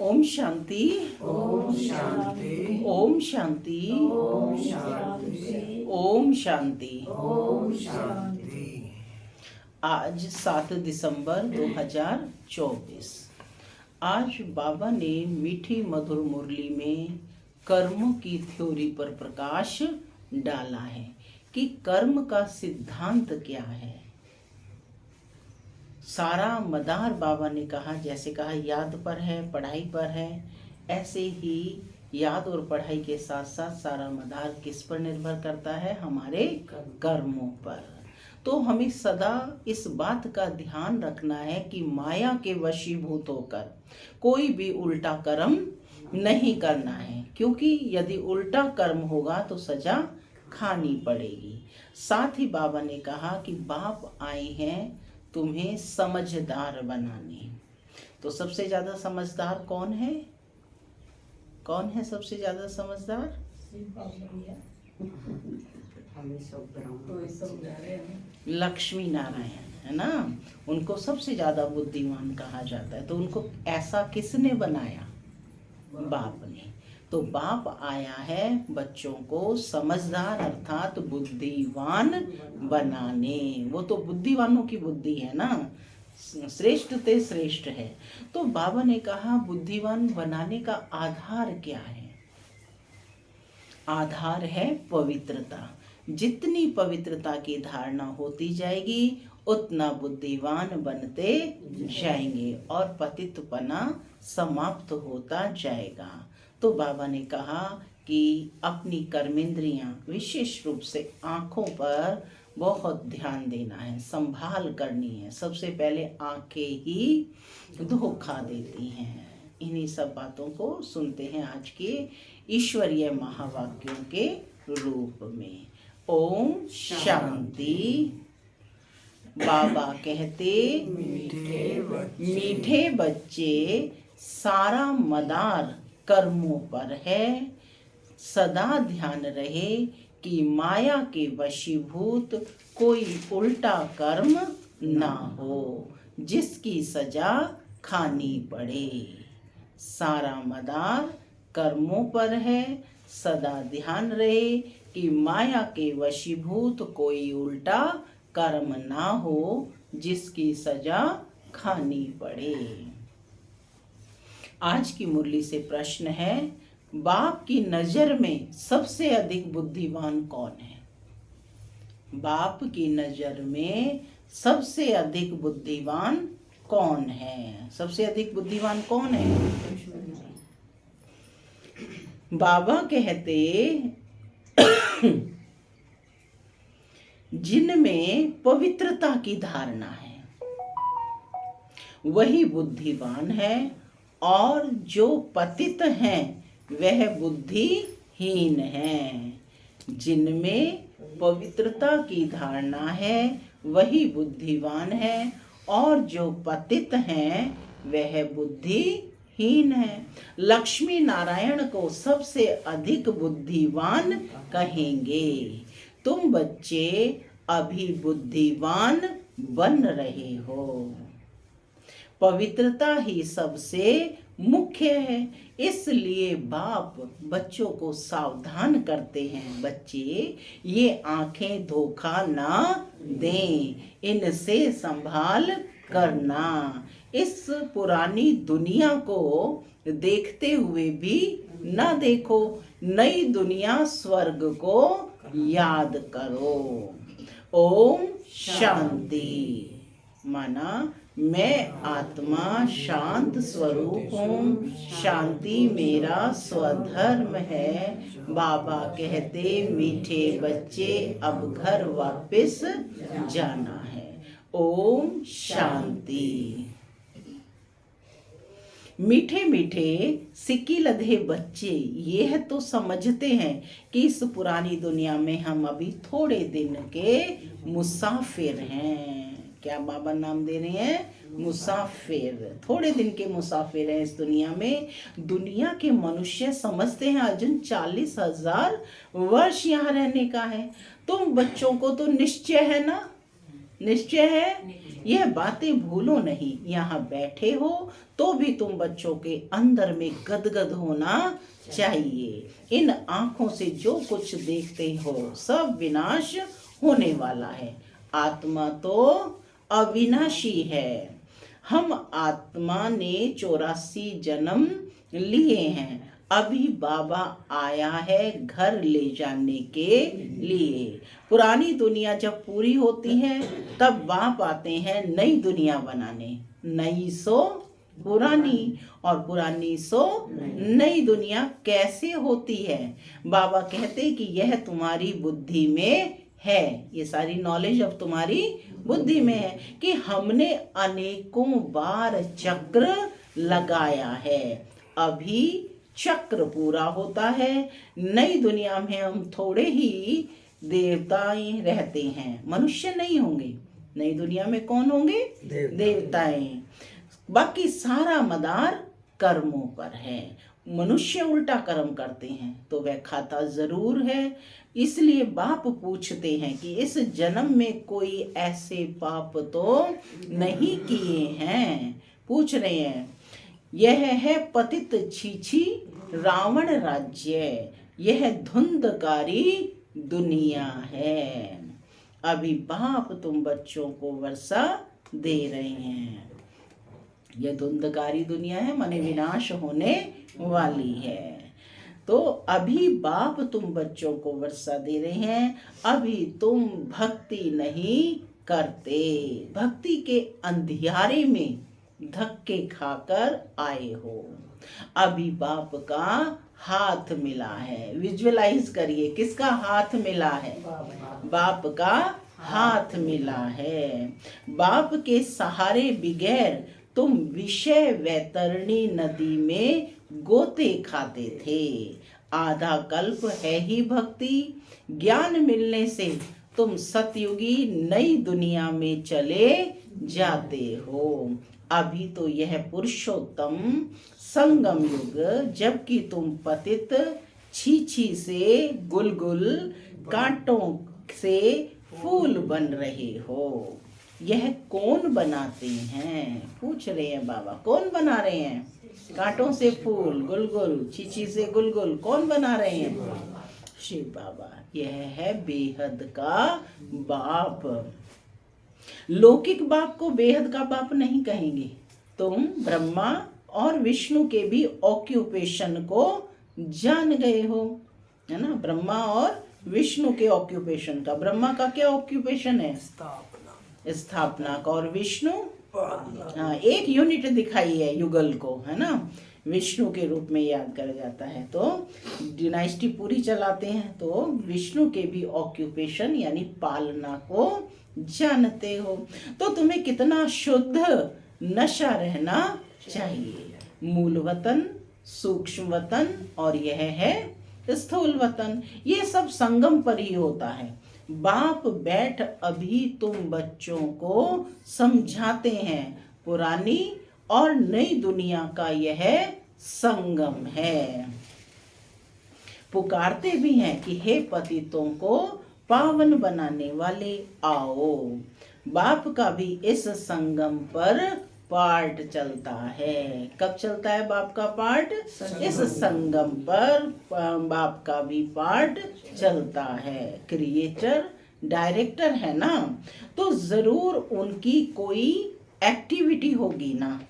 ओम शांति। ओम शांति। ओम शांति। ओम शांति। ओम शांति। ओम शांति। आज 7 दिसंबर 2024। आज बाबा ने मीठी मधुर मुरली में कर्म की थ्योरी पर प्रकाश डाला है कि कर्म का सिद्धांत क्या है। सारा मदार बाबा ने कहा, जैसे कहा याद पर है, पढ़ाई पर है, ऐसे ही याद और पढ़ाई के साथ साथ सारा मदार किस पर निर्भर करता है? हमारे कर्मों पर। तो हमें सदा इस बात का ध्यान रखना है कि माया के वशीभूत होकर कोई भी उल्टा कर्म नहीं करना है, क्योंकि यदि उल्टा कर्म होगा तो सजा खानी पड़ेगी। साथ ही बाबा ने कहा कि बाप आए हैं तुम्हें समझदार बनाने। तो सबसे ज्यादा समझदार कौन है? कौन है सबसे ज्यादा समझदार? लक्ष्मी नारायण है ना, उनको सबसे ज्यादा बुद्धिमान कहा जाता है। तो उनको ऐसा किसने बनाया? बाप ने। तो बाप आया है बच्चों को समझदार अर्थात बुद्धिवान बनाने। वो तो बुद्धिवानों की बुद्धि है ना, श्रेष्ठ ते श्रेष्ठ है। तो बाबा ने कहा बुद्धिवान बनाने का आधार क्या है? आधार है पवित्रता। जितनी पवित्रता की धारणा होती जाएगी उतना बुद्धिवान बनते जाएंगे और पतितपना समाप्त होता जाएगा। तो बाबा ने कहा कि अपनी कर्मेंद्रियां विशेष रूप से आँखों पर बहुत ध्यान देना है, संभाल करनी है। सबसे पहले आँखें ही धोखा देती हैं। इन्हीं सब बातों को सुनते हैं आज के ईश्वरीय महावाक्यों के रूप में। ओम शांति। बाबा कहते मीठे बच्चे सारा मदार कर्मों पर है। सदा ध्यान रहे कि माया के वशीभूत कोई उल्टा कर्म ना हो जिसकी सजा खानी पड़े। सारा मदार कर्मों पर है। सदा ध्यान रहे कि माया के वशीभूत कोई उल्टा कर्म ना हो जिसकी सजा खानी पड़े। आज की मुरली से प्रश्न है, बाप की नजर में सबसे अधिक बुद्धिमान कौन है? बाप की नजर में सबसे अधिक बुद्धिमान कौन है? सबसे अधिक बुद्धिमान कौन है? बाबा कहते जिनमें पवित्रता की धारणा है वही बुद्धिमान है, और जो पतित हैं वह बुद्धिहीन हैं। जिनमें पवित्रता की धारणा है वही बुद्धिमान है, और जो पतित हैं वह बुद्धिहीन है। लक्ष्मी नारायण को सबसे अधिक बुद्धिमान कहेंगे। तुम बच्चे अभी बुद्धिवान बन रहे हो। पवित्रता ही सबसे मुख्य है, इसलिए बाप बच्चों को सावधान करते हैं, बच्चे ये आंखें धोखा ना दें, इनसे संभाल करना। इस पुरानी दुनिया को देखते हुए भी ना देखो, नई दुनिया स्वर्ग को याद करो। ओम शांति। माना मैं आत्मा शांत स्वरूप हूँ, शांति मेरा स्वधर्म है। बाबा कहते मीठे बच्चे अब घर वापस जाना है। ओम शांति। मीठे मीठे सिक्की लधे बच्चे यह तो समझते हैं कि इस पुरानी दुनिया में हम अभी थोड़े दिन के मुसाफिर हैं। क्या बाबा नाम दे रहे हैं? मुसाफिर। थोड़े दिन के मुसाफिर हैं इस दुनिया में। दुनिया के मनुष्य समझते हैं अर्जुन 40,000 वर्ष यहाँ रहने का है। तुम बच्चों को तो निश्चय है ना निश्चय है। यह बातें भूलो नहीं। यहाँ बैठे हो तो भी तुम बच्चों के अंदर में गदगद होना चाहिए। इन आंखों से जो कुछ देखते हो सब विनाश होने वाला है। आत्मा तो अविनाशी है। हम आत्मा ने 84 जन्म लिए हैं। अभी बाबा आया है घर ले जाने के लिए। पुरानी दुनिया जब पूरी होती है तब बाप आते हैं नई दुनिया बनाने। नई सो पुरानी और पुरानी सो नई दुनिया कैसे होती है? बाबा कहते कि यह तुम्हारी बुद्धि में है। ये सारी नॉलेज अब तुम्हारी बुद्धि में है कि हमने अनेकों बार चक्र लगाया है। अभी चक्र पूरा होता है। नई दुनिया में हम थोड़े ही देवताएं रहते हैं, मनुष्य नहीं होंगे। नई दुनिया में कौन होंगे? देवताएं। बाकी सारा मदार कर्मों पर है। मनुष्य उल्टा कर्म करते हैं तो वह खाता जरूर है। इसलिए बाप पूछते हैं कि इस जन्म में कोई ऐसे पाप तो नहीं किए हैं? पूछ रहे हैं। यह है पतित छीछी रावण राज्य। यह धुंधकारी दुनिया है। अभी बाप तुम बच्चों को वर्षा दे रहे हैं। यह धुंधकारी दुनिया है, माने विनाश होने वाली है। तो अभी बाप तुम बच्चों को वर्षा दे रहे हैं। अभी तुम भक्ति नहीं करते। भक्ति के अंधियारे में धक्के खाकर आए हो। अभी बाप का हाथ मिला है। विजुअलाइज करिए, किसका हाथ मिला है? बाप का हाथ मिला है। बाप के सहारे बगैर तुम विषय वैतरणी नदी में गोते खाते थे। आधा कल्प है ही भक्ति। ज्ञान मिलने से तुम सतयुगी नई दुनिया में चले जाते हो। अभी तो यह पुरुषोत्तम संगम युग, जबकि तुम पतित छीछी से गुलगुल कांटों से फूल बन रहे हो। यह कौन बनाते हैं? पूछ रहे हैं बाबा, कौन बना रहे हैं? कांटों से फूल, गुलगुल, छीछी से गुलगुल कौन बना रहे हैं? शिव बाबा। यह है बेहद का बाप। लौकिक बाप को बेहद का बाप नहीं कहेंगे। तुम ब्रह्मा और विष्णु के भी ऑक्यूपेशन को जान गए हो, है ना? ब्रह्मा और विष्णु के ऑक्यूपेशन का। ब्रह्मा का क्या ऑक्यूपेशन है? स्थापना का। और विष्णु, हाँ, एक यूनिट दिखाई है युगल को, है ना? विष्णु के रूप में याद करा जाता है। तो डिनाइस्टी पूरी चलाते हैं। तो विष्णु के भी ऑक्यूपेशन यानी पालना को जानते हो। तो तुम्हें कितना शुद्ध नशा रहना चाहिए। मूल वतन, सूक्ष्म वतन और यह है स्थूल वतन। ये सब संगम पर ही होता है। बाप बैठ अभी तुम बच्चों को समझाते हैं। पुरानी और नई दुनिया का यह संगम है। पुकारते भी हैं कि हे पतितों को पावन बनाने वाले आओ। बाप का भी इस संगम पर पार्ट चलता है। कब चलता है बाप का पार्ट? इस संगम पर बाप का भी पार्ट चलता है। क्रिएटर डायरेक्टर है ना, तो जरूर उनकी कोई एक्टिविटी होगी ना।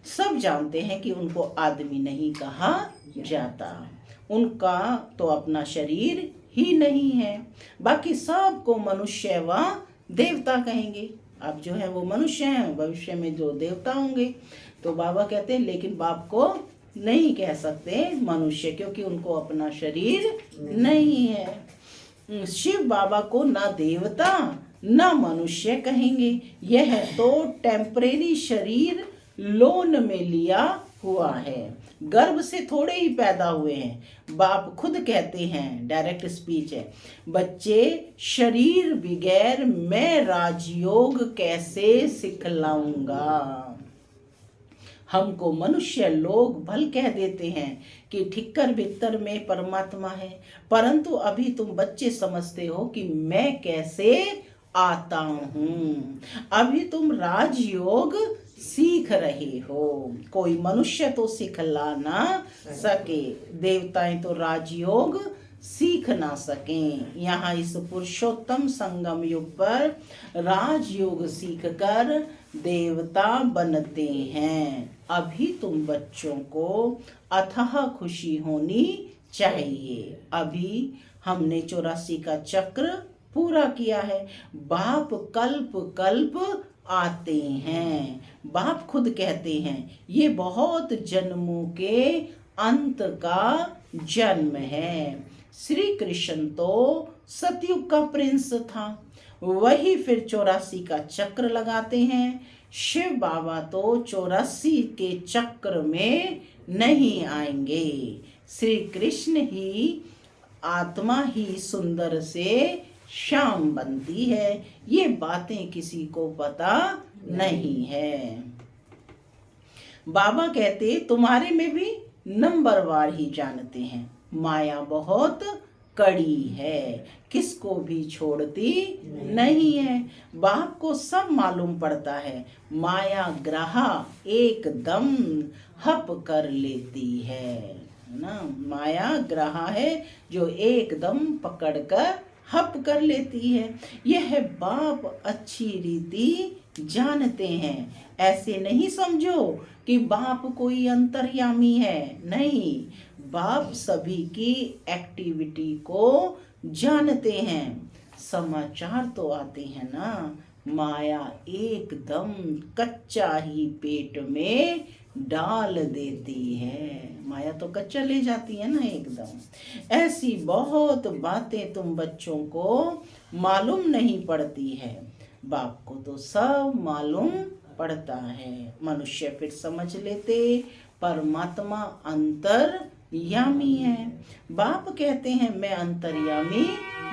सब जानते हैं कि उनको आदमी नहीं कहा जाता। उनका तो अपना शरीर ही नहीं है। बाकी सबको मनुष्य व देवता कहेंगे। अब जो है वो मनुष्य हैं, भविष्य में जो देवता होंगे। तो बाबा कहते हैं लेकिन बाप को नहीं कह सकते मनुष्य, क्योंकि उनको अपना शरीर नहीं है। शिव बाबा को ना देवता ना मनुष्य कहेंगे। यह तो टेम्परेरी शरीर लोन में लिया हुआ है। गर्भ से थोड़े ही पैदा हुए हैं। बाप खुद कहते हैं, डायरेक्ट स्पीच है, बच्चे शरीर बगैर मैं राजयोग कैसे सिखलाऊंगा। हमको मनुष्य लोग भल कह देते हैं कि ठिक्कर भीतर में परमात्मा है, परंतु अभी तुम बच्चे समझते हो कि मैं कैसे आता हूँ। अभी तुम राजयोग सीख रहे हो। कोई मनुष्य तो सिखला ना सके, देवताएं तो राजयोग सीख ना सकें। यहाँ इस पुरुषोत्तम संगम युग पर राजयोग सीखकर देवता बनते हैं। अभी तुम बच्चों को अथाह खुशी होनी चाहिए। अभी हमने 84 का चक्र पूरा किया है। बाप कल्प कल्प आते हैं। बाप खुद कहते हैं ये बहुत जन्मों के अंत का जन्म है। श्री कृष्ण तो सतयुग का प्रिंस था, वही फिर 84 का चक्र लगाते हैं। शिव बाबा तो 84 के चक्र में नहीं आएंगे। श्री कृष्ण ही आत्मा ही सुंदर से श्याम बनती है। ये बातें किसी को पता नहीं है। बाबा कहते तुम्हारे में भी नंबरवार ही जानते हैं। माया बहुत कड़ी है, किसको भी छोड़ती नहीं है। बाप को सब मालूम पड़ता है। माया ग्रहा एकदम हप कर लेती है ना। माया ग्रहा है जो एकदम पकड़कर हप कर लेती है। यह बाप अच्छी रीति जानते हैं। ऐसे नहीं समझो कि बाप कोई अंतर्यामी है, नहीं। बाप सभी की एक्टिविटी को जानते हैं। समाचार तो आते हैं ना, माया एकदम कच्चा ही पेट में डाल देती है। माया तो कच्चा ले जाती है ना एकदम। ऐसी बहुत बातें तुम बच्चों को मालूम नहीं पड़ती है, बाप को तो सब मालूम पड़ता है। मनुष्य फिर समझ लेते परमात्मा अंतर्यामी है। बाप कहते हैं मैं अंतर्यामी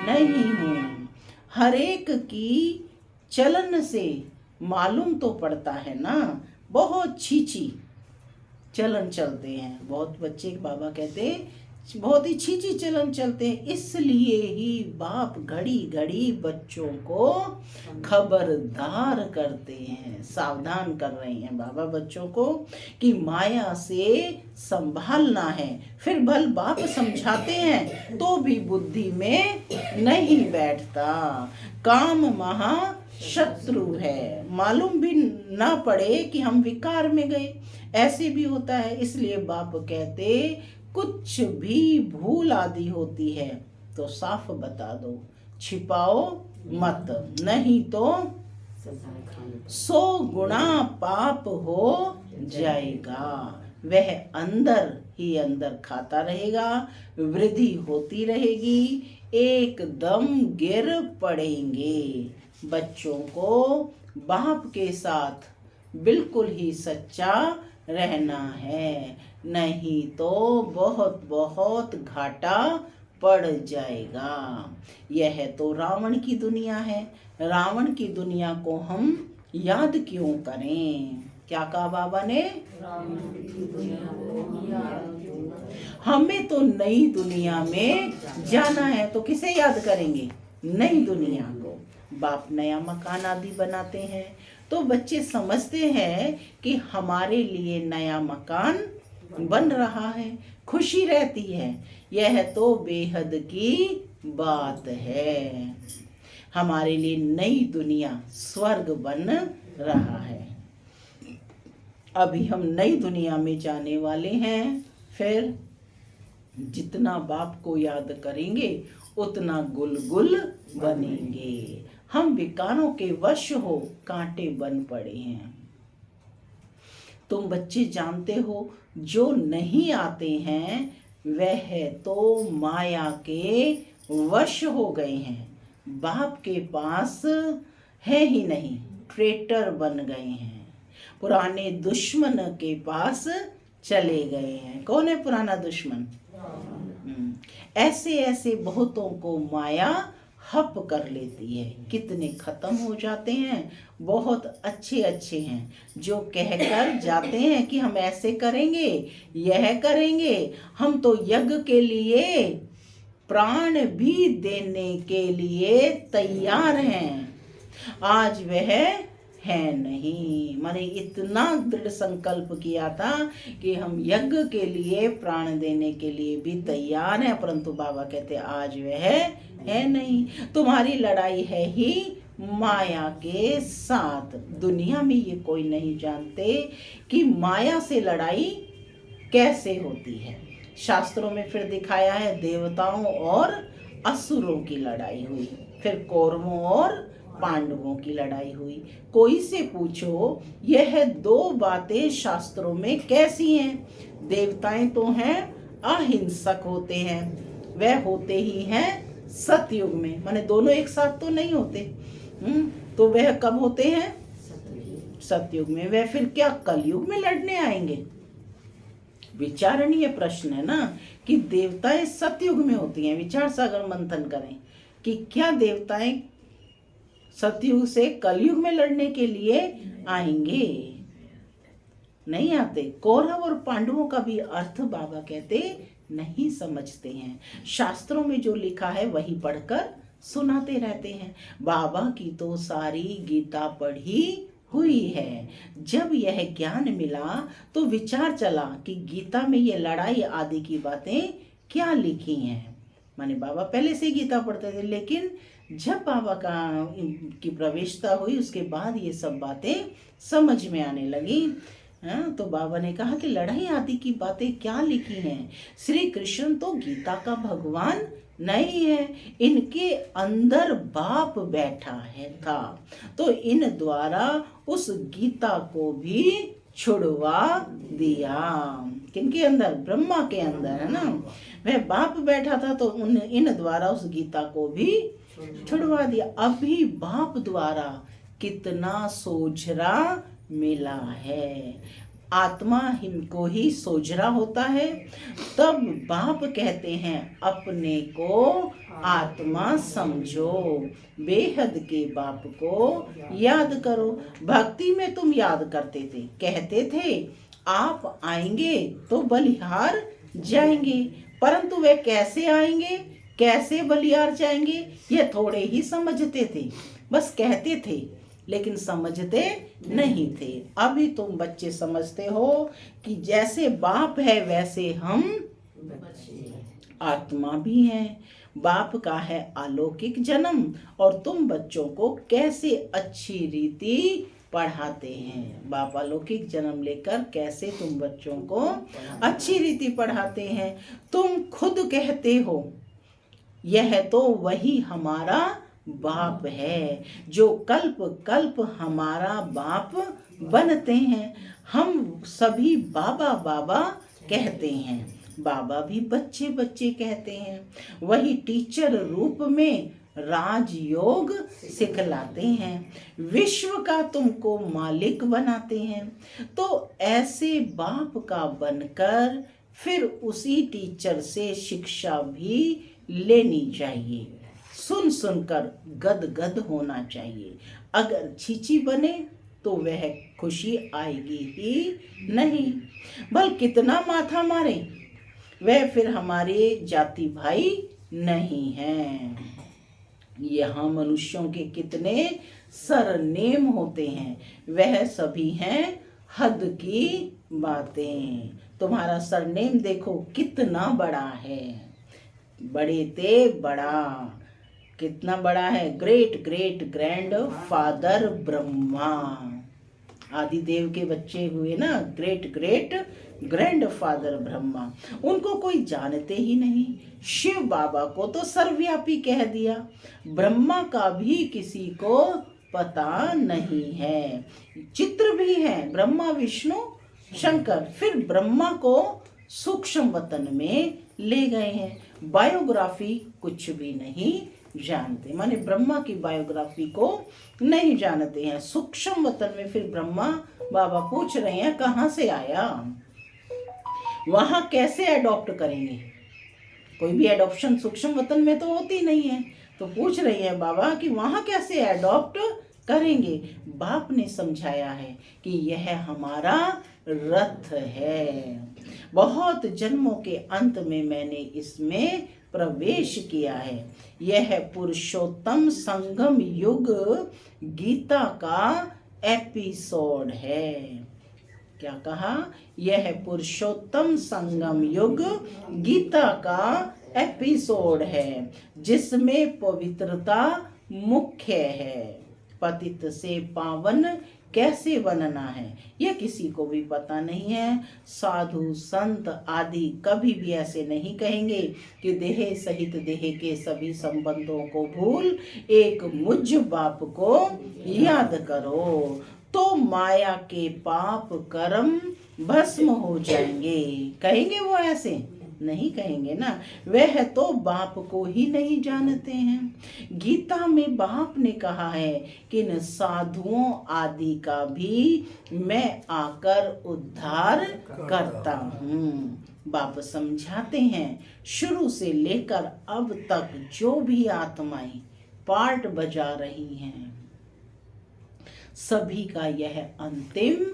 नहीं हूँ। हर एक की चलन से मालूम तो पड़ता है ना। बहुत छीची चलन चलते हैं। बहुत बच्चे बाबा कहते बहुत ही छीची चलन चलते हैं। इसलिए ही बाप घड़ी घड़ी बच्चों को खबरदार करते हैं, सावधान कर रहे हैं बाबा बच्चों को कि माया से संभालना है। फिर भल बाप समझाते हैं तो भी बुद्धि में नहीं बैठता। काम महा शत्रु है। मालूम भी ना पड़े कि हम विकार में गए, ऐसे भी होता है। इसलिए बाप कहते कुछ भी भूल आदि होती है तो साफ बता दो, छिपाओ मत, नहीं तो 100 गुना पाप हो जाएगा। वह अंदर ही अंदर खाता रहेगा, वृद्धि होती रहेगी, एकदम गिर पड़ेंगे। बच्चों को बाप के साथ बिल्कुल ही सच्चा रहना है, नहीं तो बहुत बहुत घाटा पड़ जाएगा। यह तो रावण की दुनिया है। रावण की दुनिया को हम याद क्यों करें? क्या कहा बाबा ने? हमें तो नई दुनिया में जाना है, तो किसे याद करेंगे? नई दुनिया को। बाप नया मकान आदि बनाते हैं तो बच्चे समझते हैं कि हमारे लिए नया मकान बन रहा है, खुशी रहती है। यह तो बेहद की बात है। हमारे लिए नई दुनिया स्वर्ग बन रहा है। अभी हम नई दुनिया में जाने वाले हैं। फिर जितना बाप को याद करेंगे उतना गुलगुल बनेंगे। हम विकारों के वश हो कांटे बन पड़े हैं। तुम बच्चे जानते हो जो नहीं आते हैं वह तो माया के वश हो गए हैं, बाप के पास है ही नहीं, ट्रेटर बन गए हैं, पुराने दुश्मन के पास चले गए हैं। कौन है पुराना दुश्मन? ऐसे ऐसे बहुतों को माया हप कर लेती है। कितने खत्म हो जाते हैं। बहुत अच्छे अच्छे हैं जो कहकर जाते हैं कि हम ऐसे करेंगे, यह करेंगे, हम तो यज्ञ के लिए प्राण भी देने के लिए तैयार हैं। आज वह है नहीं। माने इतना दृढ़ संकल्प किया था कि हम यज्ञ के लिए प्राण देने के लिए भी तैयार हैं, परंतु बाबा कहते आज वह है नहीं। तुम्हारी लड़ाई है ही माया के साथ। दुनिया में ये कोई नहीं जानते कि माया से लड़ाई कैसे होती है। शास्त्रों में फिर दिखाया है देवताओं और असुरों की लड़ाई हुई, फिर कौरवों और पांडवों की लड़ाई हुई। कोई से पूछो यह दो बातें शास्त्रों में कैसी हैं। देवताएं तो हैं अहिंसक होते हैं, वह होते ही हैं सतयुग में, माने दोनों एक साथ तो नहीं होते। तो वह कब होते हैं? सतयुग में। वह फिर क्या कलयुग में लड़ने आएंगे? विचारणीय प्रश्न है ना कि देवताएं सतयुग में होती हैं। विचार सागर मंथन करें कि क्या देवताएं सतयुग से कलयुग में लड़ने के लिए आएंगे? नहीं आते। कौरव और पांडवों का भी अर्थ बाबा कहते नहीं समझते हैं। शास्त्रों में जो लिखा है वही पढ़कर सुनाते रहते हैं। बाबा की तो सारी गीता पढ़ी हुई है। जब यह ज्ञान मिला तो विचार चला कि गीता में ये लड़ाई आदि की बातें क्या लिखी हैं। माने बाबा पहले से गीता पढ़ते थे, लेकिन जब बाबा की प्रवेशता हुई उसके बाद ये सब बातें समझ में आने लगी। तो बाबा ने कहा कि लड़ाई आदि की बातें क्या लिखी हैं। श्री कृष्ण तो गीता का भगवान नहीं है, इनके अंदर बाप बैठा है था, तो इन द्वारा उस गीता को भी छुड़वा दिया। किनके अंदर? ब्रह्मा के अंदर, है ना। वह बाप बैठा था तो इन द्वारा उस गीता को भी छुड़वा दिया। अभी बाप द्वारा कितना सोझरा मिला है। आत्मा को ही सोझरा होता है। तब बाप कहते हैं अपने को आत्मा समझो, बेहद के बाप को याद करो। भक्ति में तुम याद करते थे, कहते थे आप आएंगे तो बलिहार जाएंगे, परंतु वे कैसे आएंगे, कैसे बलिहार जाएंगे ये थोड़े ही समझते थे। बस कहते थे लेकिन समझते नहीं थे। अभी तुम बच्चे समझते हो कि जैसे बाप है वैसे हम आत्मा भी हैं। बाप का है अलौकिक जन्म और तुम बच्चों को कैसे अच्छी रीति पढ़ाते हैं। बाप अलौकिक जन्म लेकर कैसे तुम बच्चों को अच्छी रीति पढ़ाते हैं। तुम खुद कहते हो यह तो वही हमारा बाप है जो कल्प कल्प हमारा बाप बनते हैं। हम सभी बाबा बाबा कहते हैं, बाबा भी बच्चे बच्चे कहते हैं। वही टीचर रूप में राजयोग सिखलाते हैं, विश्व का तुमको मालिक बनाते हैं। तो ऐसे बाप का बनकर फिर उसी टीचर से शिक्षा भी लेनी चाहिए। सुन सुनकर गद गद होना चाहिए। अगर छीची बने तो वह खुशी आएगी ही नहीं। भल कितना माथा मारे वह फिर हमारे जाति भाई नहीं हैं। यहाँ मनुष्यों के कितने सरनेम होते हैं, वह सभी हैं हद की बातें। तुम्हारा सरनेम देखो कितना बड़ा है, बड़े ते बड़ा कितना बड़ा है। Great great grandfather Brahma, Adidev के बच्चे हुए ना, great great grandfather Brahma. उनको कोई जानते ही नहीं। शिव बाबा को तो सर्वव्यापी कह दिया, ब्रह्मा का भी किसी को पता नहीं है। चित्र भी है ब्रह्मा विष्णु शंकर, फिर ब्रह्मा को सूक्ष्म वतन में ले गए हैं। बायोग्राफी कुछ भी नहीं जानते, माने ब्रह्मा की बायोग्राफी को नहीं जानते हैं। सूक्ष्म वतन में फिर ब्रह्मा बाबा पूछ रहे हैं कहाँ से आया, वहां कैसे अडॉप्ट करेंगे। कोई भी एडॉप्शन सूक्ष्म वतन में तो होती नहीं है, तो पूछ रही है बाबा कि वहां कैसे अडॉप्ट करेंगे। बाप ने समझाया है कि यह हमारा रथ है। बहुत जन्मों के अंत में मैंने इसमें प्रवेश किया है। यह पुरुषोत्तम संगम युग गीता का एपिसोड है। क्या कहा? यह पुरुषोत्तम संगम युग गीता का एपिसोड है जिसमें पवित्रता मुख्य है। पतित से पावन कैसे बनना है यह किसी को भी पता नहीं है। साधु संत आदि कभी भी ऐसे नहीं कहेंगे कि देह सहित देह के सभी संबंधों को भूल एक मुझ बाप को याद करो तो माया के पाप कर्म भस्म हो जाएंगे। कहेंगे वो ऐसे? नहीं कहेंगे ना। वह तो बाप को ही नहीं जानते हैं। गीता में बाप ने कहा है कि इन साधुओं आदि का भी मैं आकर उद्धार करता हूँ। बाप समझाते हैं शुरू से लेकर अब तक जो भी आत्माएं पार्ट बजा रही हैं सभी का यह अंतिम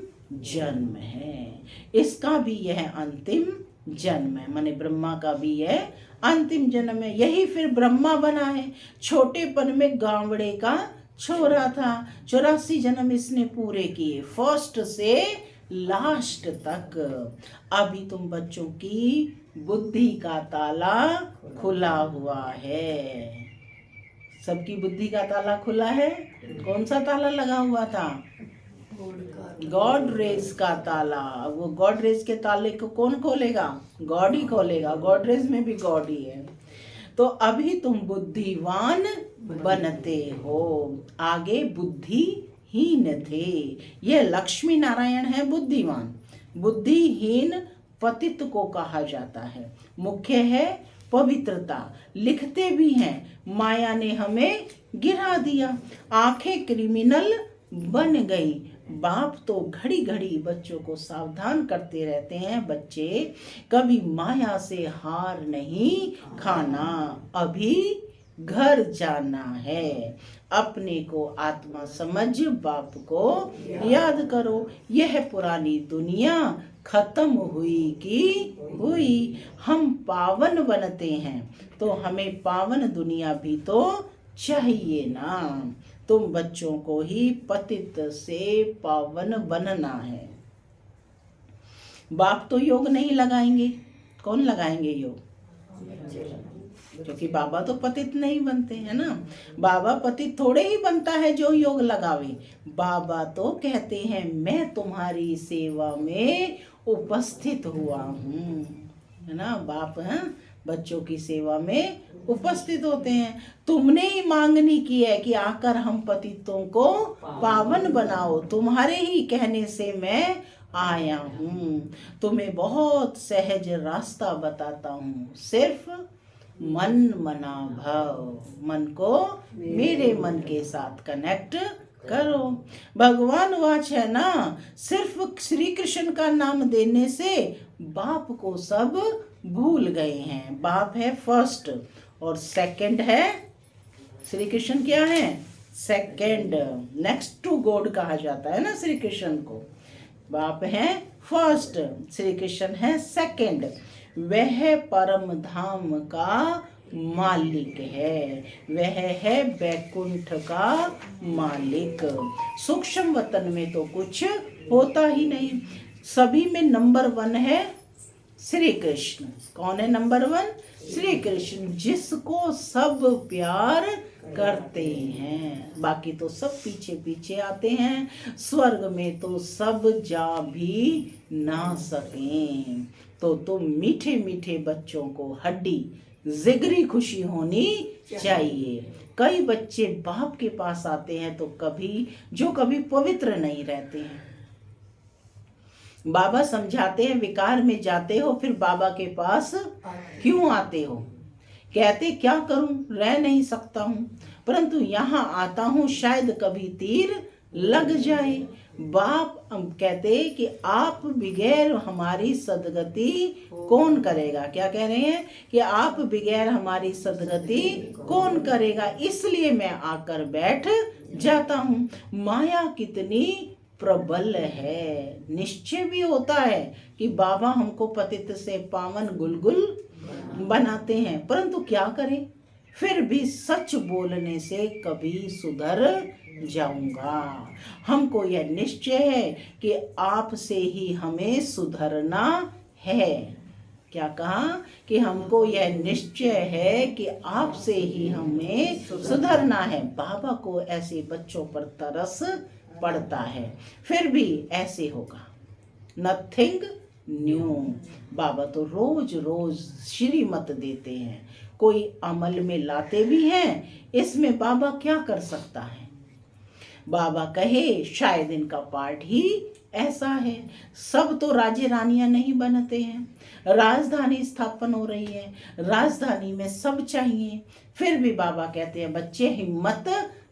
जन्म है। इसका भी यह अंतिम जन्म है। माने ब्रह्मा का भी यह अंतिम जन्म है। यही फिर ब्रह्मा बना है। छोटेपन में गांवड़े का छोरा था। 84 जन्म इसने पूरे किए, फर्स्ट से लास्ट तक। अभी तुम बच्चों की बुद्धि का ताला खुला हुआ है। सबकी बुद्धि का ताला खुला है। कौन सा ताला लगा हुआ था? गॉड रेज का ताला। वो गॉड रेज के ताले को कौन खोलेगा? गॉड ही खोलेगा। गॉड रेज में भी गॉड ही है। तो अभी तुम बुद्धिवान बनते हो, आगे बुद्धिहीन थे। ये लक्ष्मी नारायण है बुद्धिवान। बुद्धिहीन पतित को कहा जाता है। मुख्य है पवित्रता। लिखते भी हैं माया ने हमें गिरा दिया, आंखें क्रिमिनल बन गई। बाप तो घड़ी घड़ी बच्चों को सावधान करते रहते हैं, बच्चे कभी माया से हार नहीं खाना, अभी घर जाना है। अपने को आत्मा समझ बाप को याद करो। यह पुरानी दुनिया खत्म हुई कि हुई। हम पावन बनते हैं तो हमें पावन दुनिया भी तो चाहिए ना। तुम बच्चों को ही पतित से पावन बनना है। बाप तो योग नहीं लगाएंगे, कौन लगाएंगे योग? क्योंकि बाबा तो पतित नहीं बनते हैं ना। बाबा पतित थोड़े ही बनता है जो योग लगावे। बाबा तो कहते हैं मैं तुम्हारी सेवा में उपस्थित हुआ हूँ, है ना। बाप हैं बच्चों की सेवा में उपस्थित होते हैं। तुमने ही मांगनी की है कि आकर हम पतितों को पावन बनाओ। तुम्हारे ही कहने से मैं आया हूँ। तुम्हें बहुत सहज रास्ता बताता हूँ। सिर्फ मन मना भाव, मन को मेरे मन के साथ कनेक्ट करो। भगवान वाच है ना, सिर्फ श्री कृष्ण का नाम देने से बाप को सब भूल गए हैं। बाप है फर्स्ट और सेकंड है श्री कृष्ण। क्या है? सेकंड। नेक्स्ट टू गॉड कहा जाता है ना श्री कृष्ण को। बाप है फर्स्ट, श्री कृष्ण है सेकंड। वह परम धाम का मालिक है, वह है बैकुंठ का मालिक। सूक्ष्म वतन में तो कुछ होता ही नहीं। सभी में नंबर 1 है श्री कृष्ण। कौन है नंबर 1? श्री कृष्ण, जिसको सब प्यार करते हैं। बाकी तो सब पीछे पीछे आते हैं। स्वर्ग में तो सब जा भी ना सकें। तो तुम मीठे मीठे बच्चों को हड्डी जिगरी खुशी होनी चाहिए। कई बच्चे बाप के पास आते हैं तो कभी पवित्र नहीं रहते हैं। बाबा समझाते हैं विकार में जाते हो फिर बाबा के पास क्यों आते हो? कहते क्या करूं, रह नहीं सकता हूं, परंतु यहाँ आता हूं शायद कभी तीर लग जाए। बाप कहते कि आप बगैर हमारी सदगति कौन करेगा? क्या कह रहे हैं कि आप बगैर हमारी सदगति कौन करेगा, इसलिए मैं आकर बैठ जाता हूँ। माया कितनी प्रबल है। निश्चय भी होता है कि बाबा हमको पतित से पावन गुलगुल बनाते हैं, परंतु क्या करें, फिर भी सच बोलने से कभी सुधर जाऊंगा। हमको यह निश्चय है कि आपसे ही हमें सुधरना है। क्या कहा कि हमको यह निश्चय है कि आपसे ही हमें सुधरना है। बाबा को ऐसे बच्चों पर तरस पड़ता है, फिर भी ऐसे होगा, नथिंग न्यू। बाबा तो रोज रोज श्रीमत देते हैं, कोई अमल में लाते भी हैं। इसमें बाबा क्या कर सकता है। बाबा कहे शायद इनका पार्ट ही ऐसा है। सब तो राजे रानियां नहीं बनते हैं, राजधानी स्थापन हो रही है, राजधानी में सब चाहिए, फिर भी बाबा कहते हैं बच्चे हिम्मत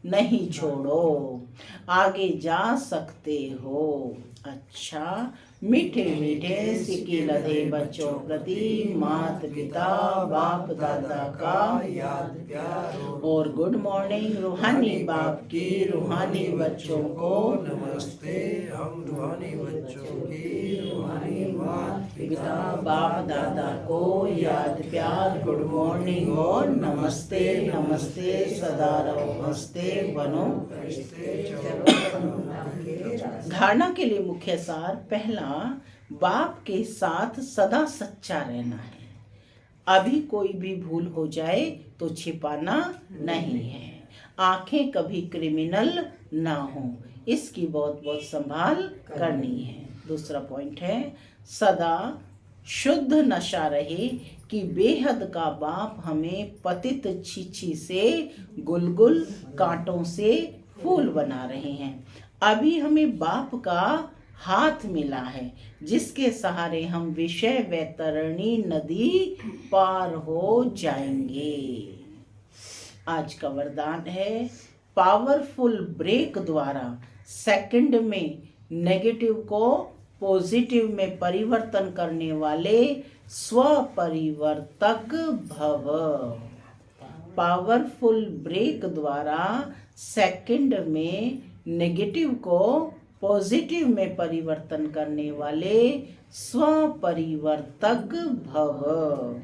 नहीं छोड़ो, आगे जा सकते हो। अच्छा, मीठे मीठे सिक्के लदे बच्चों प्रति मात पिता बाप दादा का याद प्यार और गुड मॉर्निंग रूहानी बाप की रूहानी बच्चों को नमस्ते। हम रूहानी बच्चों की रूहानी मात पिता बाप दादा को याद प्यार गुड मॉर्निंग और नमस्ते नमस्ते सदा रहो हंसते बनो। धारणा के लिए मुख्य सार, पहला, बाप के साथ सदा सच्चा रहना है। अभी कोई भी भूल हो जाए तो छिपाना नहीं है। आंखें कभी क्रिमिनल ना हो, इसकी बहुत बहुत संभाल करनी है। दूसरा पॉइंट है, सदा शुद्ध नशा रहे कि बेहद का बाप हमें पतित छीछी से गुलगुल कांटों से फूल बना रहे हैं। अभी हमें बाप का हाथ मिला है, जिसके सहारे हम विषय वैतरणी नदी पार हो जाएंगे। आज का वरदान है, पावरफुल ब्रेक द्वारा सेकंड में नेगेटिव को पॉजिटिव में परिवर्तन करने वाले स्वपरिवर्तक भव। पावरफुल ब्रेक द्वारा सेकंड में नेगेटिव को पॉजिटिव में परिवर्तन करने वाले स्वपरिवर्तक भव।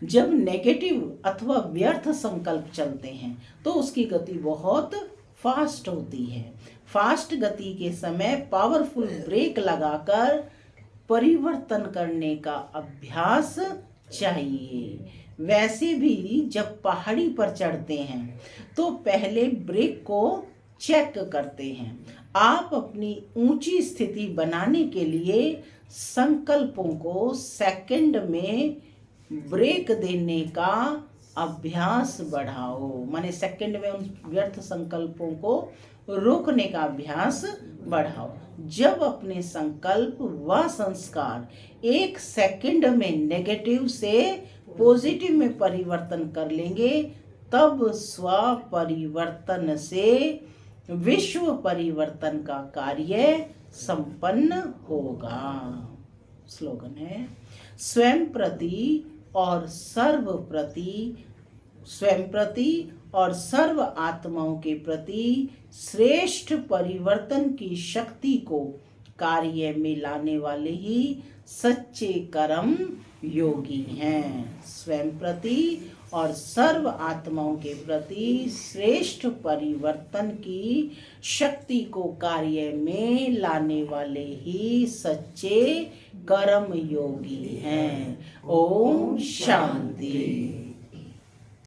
जब नेगेटिव अथवा व्यर्थ संकल्प चलते हैं तो उसकी गति बहुत फास्ट होती है। फास्ट गति के समय पावरफुल ब्रेक लगाकर परिवर्तन करने का अभ्यास चाहिए। वैसे भी जब पहाड़ी पर चढ़ते हैं तो पहले ब्रेक को चेक करते हैं। आप अपनी ऊंची स्थिति बनाने के लिए संकल्पों को सेकंड में ब्रेक देने का अभ्यास बढ़ाओ। माने सेकंड में उन व्यर्थ संकल्पों को रोकने का अभ्यास बढ़ाओ। जब अपने संकल्प व संस्कार एक सेकंड में नेगेटिव से पॉजिटिव में परिवर्तन कर लेंगे, तब स्व परिवर्तन से विश्व परिवर्तन का कार्य संपन्न होगा। स्लोगन है, स्वयं प्रति और सर्व प्रति, स्वयं प्रति और सर्व आत्माओं के प्रति श्रेष्ठ परिवर्तन की शक्ति को कार्य में लाने वाले ही सच्चे कर्म योगी हैं। स्वयं प्रति और सर्व आत्माओं के प्रति श्रेष्ठ परिवर्तन की शक्ति को कार्य में लाने वाले ही सच्चे कर्म योगी हैं। ओम शांति।